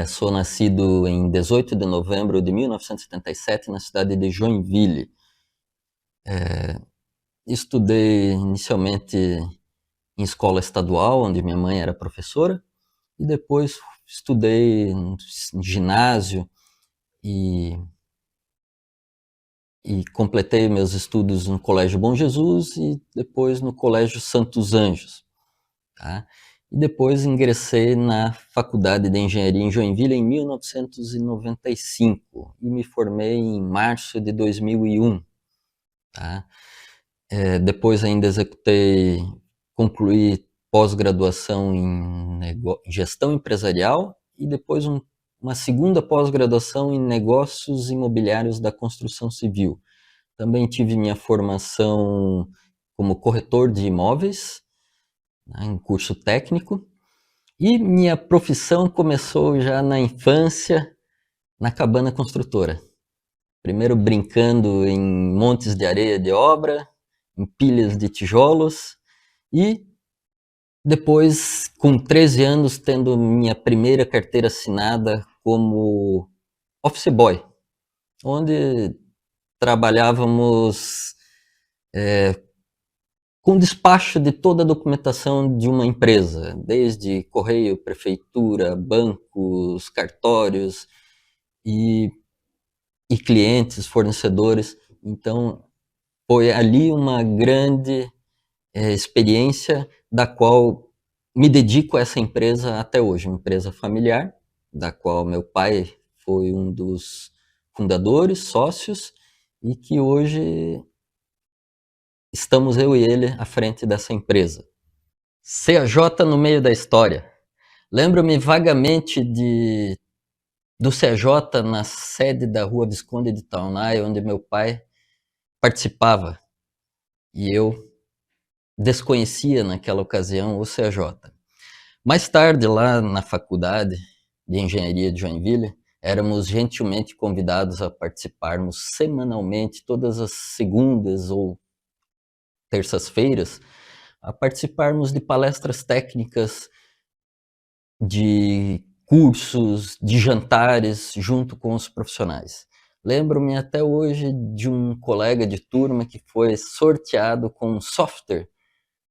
Sou nascido em 18 de novembro de 1977 na cidade de Joinville. Estudei inicialmente em escola estadual, onde minha mãe era professora, e depois estudei em ginásio e, e completei meus estudos no Colégio Bom Jesus e depois no Colégio Santos Anjos. Tá? E depois ingressei na Faculdade de Engenharia em Joinville em 1995 e me formei em março de 2001. Tá? Depois ainda concluí pós-graduação em gestão empresarial e depois uma segunda pós-graduação em negócios imobiliários da construção civil. Também tive minha formação como corretor de imóveis, né, em curso técnico, e minha profissão começou já na infância, na cabana construtora. Primeiro brincando em montes de areia de obra, em pilhas de tijolos, e depois, com 13 anos, tendo minha primeira carteira assinada como office boy, onde trabalhávamos com despacho de toda a documentação de uma empresa, desde correio, prefeitura, bancos, cartórios e clientes, fornecedores. Então, foi ali uma grande experiência da qual me dedico a essa empresa até hoje, uma empresa familiar, da qual meu pai foi um dos fundadores, sócios, e que hoje estamos eu e ele à frente dessa empresa. CAJ no meio da história. Lembro-me vagamente do CAJ na sede da Rua Visconde de Taunay, onde meu pai participava, e eu desconhecia naquela ocasião o CAJ. Mais tarde, lá na Faculdade de Engenharia de Joinville, éramos gentilmente convidados a participarmos semanalmente, todas as segundas ou terças-feiras, a participarmos de palestras técnicas, de cursos, de jantares junto com os profissionais. Lembro-me até hoje de um colega de turma que foi sorteado com um software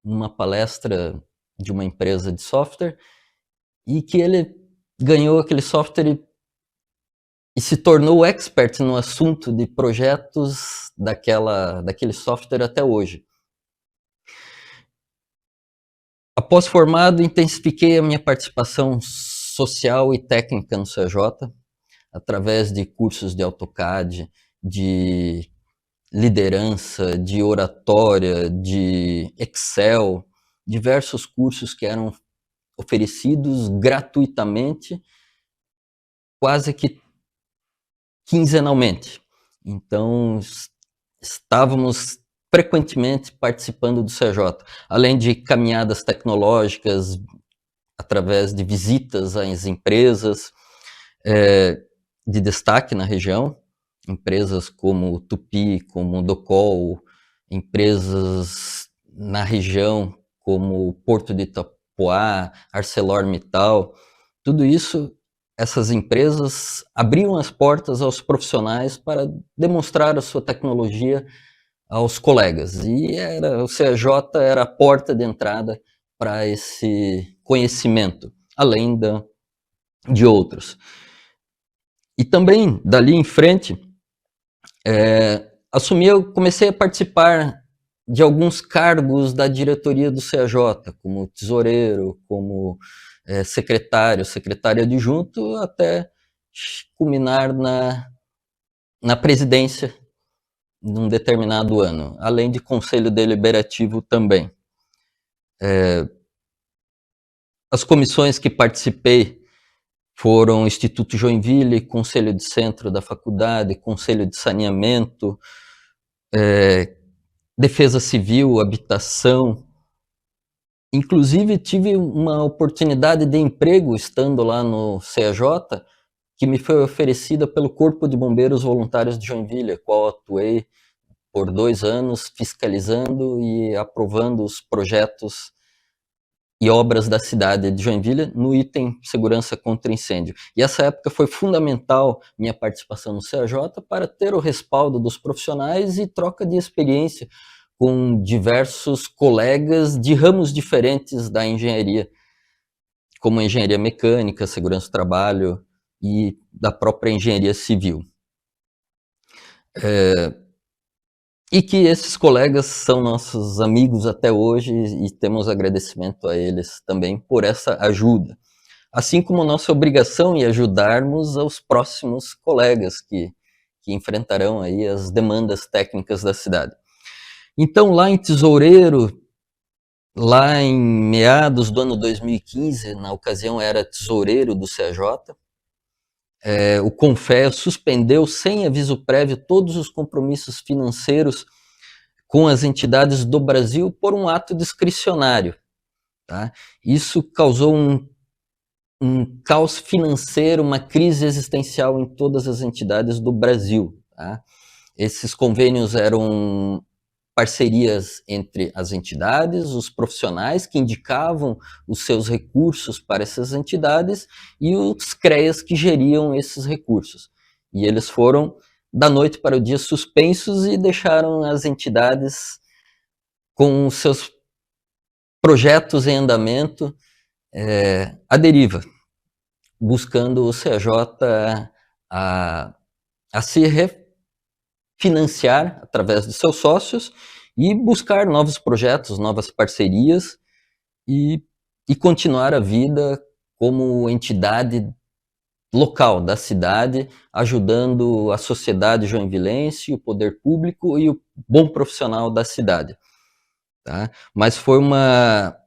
numa palestra de uma empresa de software e que ele ganhou aquele software e se tornou expert no assunto de projetos daquele software até hoje. Após formado, intensifiquei a minha participação social e técnica no CJ, através de cursos de AutoCAD, de liderança, de oratória, de Excel, diversos cursos que eram oferecidos gratuitamente, quase que quinzenalmente. Então, estávamos frequentemente participando do CJ, além de caminhadas tecnológicas, através de visitas às empresas de destaque na região, empresas como Tupi, como Docol, empresas na região como Porto de Itapoá, ArcelorMittal, tudo isso, essas empresas abriam as portas aos profissionais para demonstrar a sua tecnologia aos colegas. E o CAJ era a porta de entrada para esse conhecimento, além de outros. E também, dali em frente, eu comecei a participar de alguns cargos da diretoria do CAJ, como tesoureiro, como secretário adjunto, até culminar na presidência num determinado ano, além de conselho deliberativo também. As comissões que participei foram Instituto Joinville, Conselho de Centro da Faculdade, Conselho de Saneamento, Defesa Civil, Habitação. Inclusive, tive uma oportunidade de emprego estando lá no CAJ, que me foi oferecida pelo Corpo de Bombeiros Voluntários de Joinville, a qual atuei por 2 anos fiscalizando e aprovando os projetos e obras da cidade de Joinville no item segurança contra incêndio. E essa época foi fundamental minha participação no CAJ para ter o respaldo dos profissionais e troca de experiência com diversos colegas de ramos diferentes da engenharia, como a engenharia mecânica, segurança do trabalho e da própria engenharia civil. E que esses colegas são nossos amigos até hoje e temos agradecimento a eles também por essa ajuda. Assim como nossa obrigação em ajudarmos aos próximos colegas que enfrentarão aí as demandas técnicas da cidade. Então, lá em Tesoureiro, lá em meados do ano 2015, na ocasião era tesoureiro do CAJ, o Confea suspendeu sem aviso prévio todos os compromissos financeiros com as entidades do Brasil por um ato discricionário. Tá? Isso causou um caos financeiro, uma crise existencial em todas as entidades do Brasil. Tá? Esses convênios eram parcerias entre as entidades, os profissionais que indicavam os seus recursos para essas entidades e os CREAs que geriam esses recursos. E eles foram, da noite para o dia, suspensos e deixaram as entidades com os seus projetos em andamento à deriva, buscando o CAJ a se refinanciar através de seus sócios e buscar novos projetos, novas parcerias e continuar a vida como entidade local da cidade, ajudando a sociedade joinvilense, o poder público e o bom profissional da cidade. Tá? Mas foi uma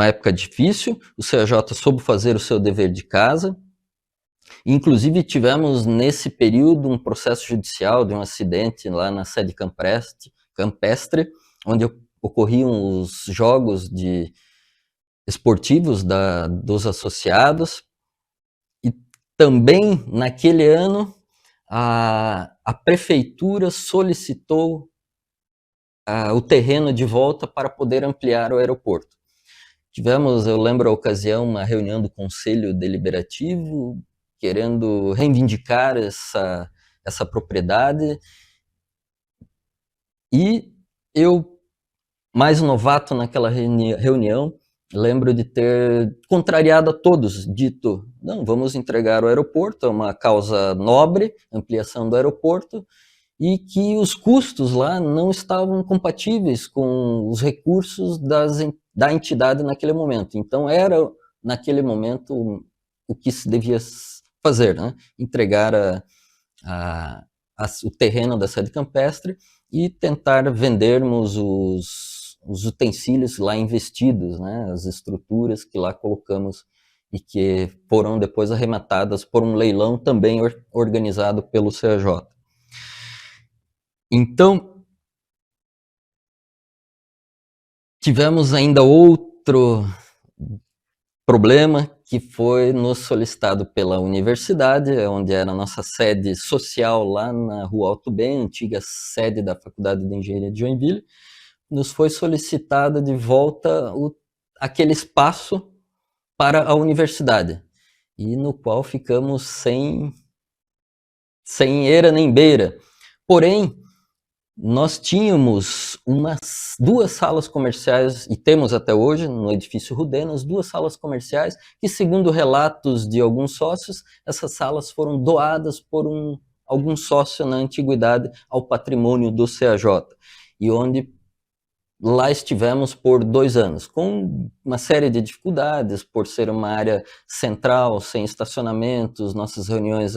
época difícil, o CAJ soube fazer o seu dever de casa. Inclusive, tivemos nesse período um processo judicial de um acidente lá na sede campestre, onde ocorriam os jogos esportivos dos associados. E também, naquele ano, a prefeitura solicitou o terreno de volta para poder ampliar o aeroporto. Tivemos, eu lembro a ocasião, uma reunião do Conselho Deliberativo, querendo reivindicar essa propriedade. E eu, mais novato naquela reunião, lembro de ter contrariado a todos, dito, não, vamos entregar o aeroporto, é uma causa nobre, ampliação do aeroporto, e que os custos lá não estavam compatíveis com os recursos da entidade naquele momento. Então, era, naquele momento, o que se devia fazer, né? Entregar o terreno da sede campestre e tentar vendermos os utensílios lá investidos, né? As estruturas que lá colocamos e que foram depois arrematadas por um leilão também organizado pelo CAJ. Então, tivemos ainda outro problema que foi nos solicitado pela universidade, onde era a nossa sede social lá na Rua Alto Bem, antiga sede da Faculdade de Engenharia de Joinville. Nos foi solicitada de volta aquele espaço para a universidade, e no qual ficamos sem eira nem beira. Porém, nós tínhamos duas salas comerciais, e temos até hoje, no edifício Rudenas, duas salas comerciais, que, segundo relatos de alguns sócios, essas salas foram doadas por algum sócio na antiguidade ao patrimônio do CAJ, e onde lá estivemos por 2 anos, com uma série de dificuldades, por ser uma área central, sem estacionamentos, nossas reuniões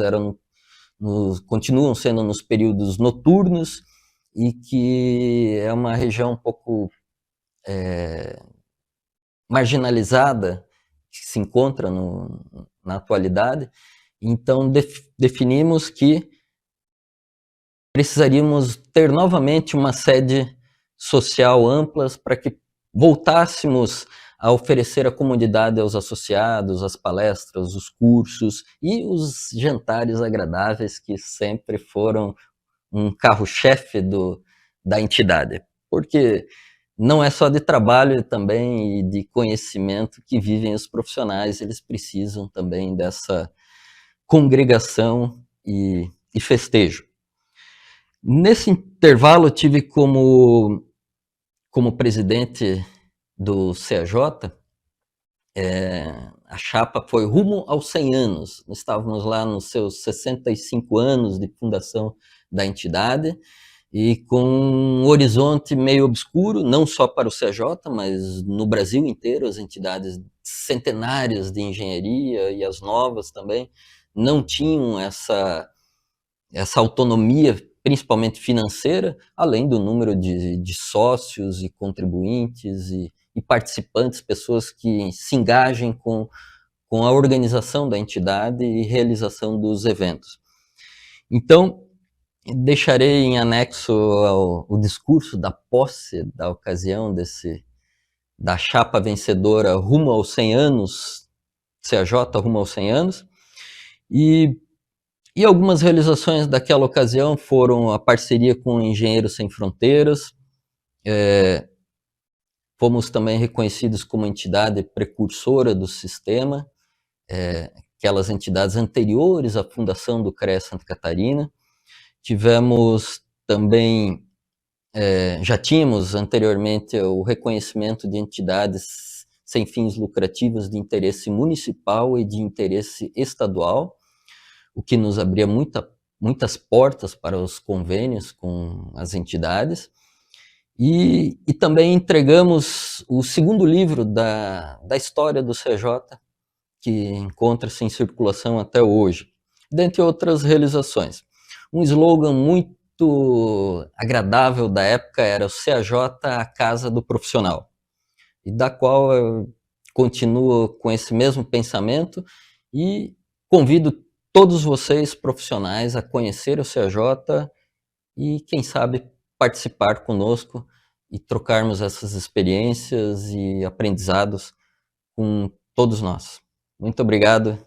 continuam sendo nos períodos noturnos, e que é uma região um pouco marginalizada, que se encontra na atualidade. Então, definimos que precisaríamos ter novamente uma sede social ampla para que voltássemos a oferecer à comunidade, aos associados, as palestras, os cursos e os jantares agradáveis que sempre foram um carro-chefe da entidade. Porque não é só de trabalho também e de conhecimento que vivem os profissionais, eles precisam também dessa congregação e festejo. Nesse intervalo, eu tive como presidente do CAJ, a chapa foi rumo aos 100 anos. Nós estávamos lá nos seus 65 anos de fundação da entidade, e com um horizonte meio obscuro, não só para o CJ, mas no Brasil inteiro, as entidades centenárias de engenharia e as novas também não tinham essa autonomia, principalmente financeira, além do número de sócios e contribuintes e participantes, pessoas que se engajem com a organização da entidade e realização dos eventos. Então, deixarei em anexo o discurso da posse da ocasião da chapa vencedora rumo aos 100 anos, CAJ rumo aos 100 anos, e algumas realizações daquela ocasião foram a parceria com Engenheiros Sem Fronteiras, fomos também reconhecidos como entidade precursora do sistema, aquelas entidades anteriores à fundação do CREA Santa Catarina. Tivemos também, já tínhamos anteriormente o reconhecimento de entidades sem fins lucrativos de interesse municipal e de interesse estadual, o que nos abria muitas portas para os convênios com as entidades. E também entregamos o segundo livro da história do CJ, que encontra-se em circulação até hoje, dentre outras realizações. Um slogan muito agradável da época era o CAJ, a Casa do Profissional, e da qual eu continuo com esse mesmo pensamento e convido todos vocês profissionais a conhecer o CAJ e, quem sabe, participar conosco e trocarmos essas experiências e aprendizados com todos nós. Muito obrigado